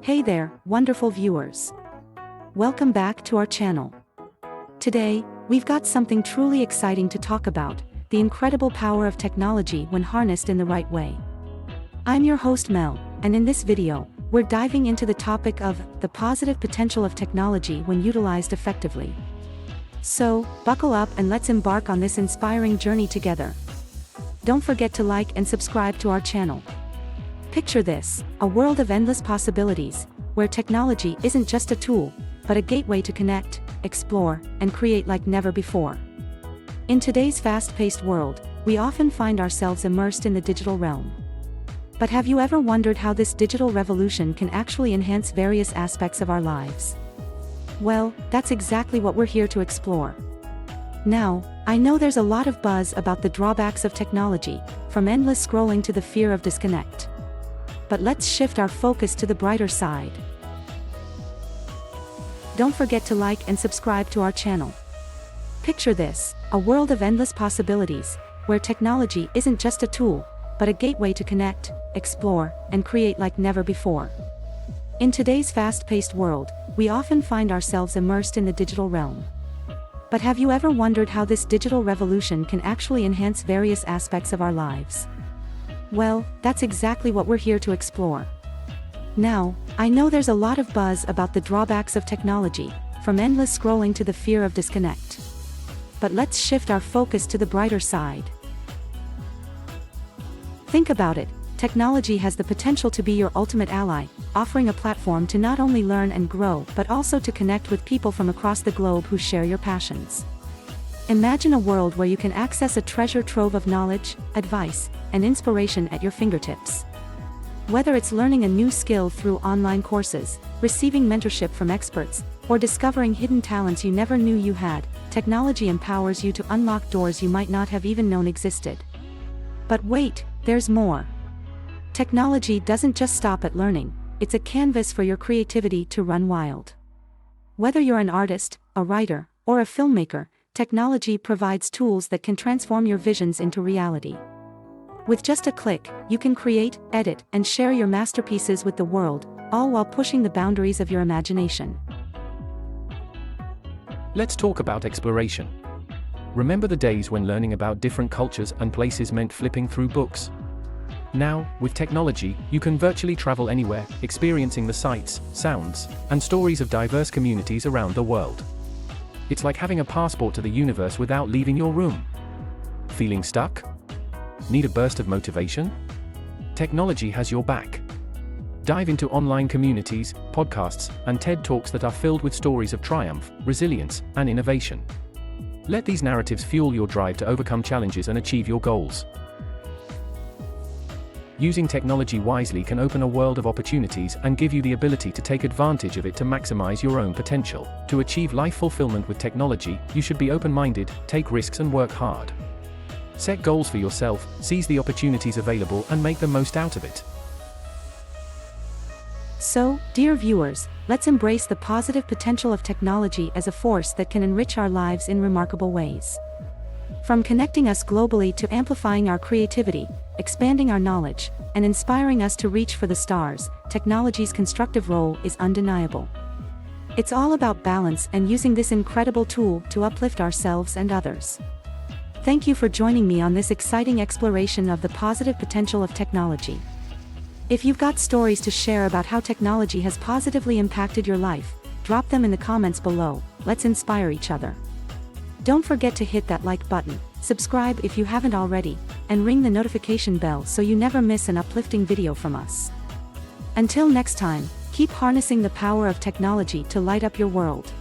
Hey there, wonderful viewers. Welcome back to our channel. Today, we've got something truly exciting to talk about, the incredible power of technology when harnessed in the right way. I'm your host Mel, and in this video, we're diving into the topic of the positive potential of technology when utilized effectively. So, buckle up and let's embark on this inspiring journey together. Don't forget to like and subscribe to our channel. Picture this, a world of endless possibilities, where technology isn't just a tool, but a gateway to connect, explore, and create like never before. In today's fast-paced world, we often find ourselves immersed in the digital realm. But have you ever wondered how this digital revolution can actually enhance various aspects of our lives? Well, that's exactly what we're here to explore. Now, I know there's a lot of buzz about the drawbacks of technology, from endless scrolling to the fear of disconnect. But let's shift our focus to the brighter side. Don't forget to like and subscribe to our channel. Picture this, a world of endless possibilities, where technology isn't just a tool, but a gateway to connect, explore, and create like never before. In today's fast-paced world, we often find ourselves immersed in the digital realm. But have you ever wondered how this digital revolution can actually enhance various aspects of our lives? Well, that's exactly what we're here to explore. Now, I know there's a lot of buzz about the drawbacks of technology, from endless scrolling to the fear of disconnect. But let's shift our focus to the brighter side. Think about it, technology has the potential to be your ultimate ally, offering a platform to not only learn and grow but also to connect with people from across the globe who share your passions. Imagine a world where you can access a treasure trove of knowledge, advice, and inspiration at your fingertips. Whether it's learning a new skill through online courses, receiving mentorship from experts, or discovering hidden talents you never knew you had, technology empowers you to unlock doors you might not have even known existed. But wait, there's more. Technology doesn't just stop at learning, it's a canvas for your creativity to run wild. Whether you're an artist, a writer, or a filmmaker, technology provides tools that can transform your visions into reality. With just a click, you can create, edit, and share your masterpieces with the world, all while pushing the boundaries of your imagination. Let's talk about exploration. Remember the days when learning about different cultures and places meant flipping through books? Now, with technology, you can virtually travel anywhere, experiencing the sights, sounds, and stories of diverse communities around the world. It's like having a passport to the universe without leaving your room. Feeling stuck? Need a burst of motivation? Technology has your back. Dive into online communities, podcasts, and TED Talks that are filled with stories of triumph, resilience, and innovation. Let these narratives fuel your drive to overcome challenges and achieve your goals. Using technology wisely can open a world of opportunities and give you the ability to take advantage of it to maximize your own potential. To achieve life fulfillment with technology, you should be open-minded, take risks, and work hard. Set goals for yourself, seize the opportunities available, and make the most out of it. So, dear viewers, let's embrace the positive potential of technology as a force that can enrich our lives in remarkable ways. From connecting us globally to amplifying our creativity, expanding our knowledge, and inspiring us to reach for the stars, technology's constructive role is undeniable. It's all about balance and using this incredible tool to uplift ourselves and others. Thank you for joining me on this exciting exploration of the positive potential of technology. If you've got stories to share about how technology has positively impacted your life, drop them in the comments below. Let's inspire each other. Don't forget to hit that like button, subscribe if you haven't already, and ring the notification bell so you never miss an uplifting video from us. Until next time, keep harnessing the power of technology to light up your world.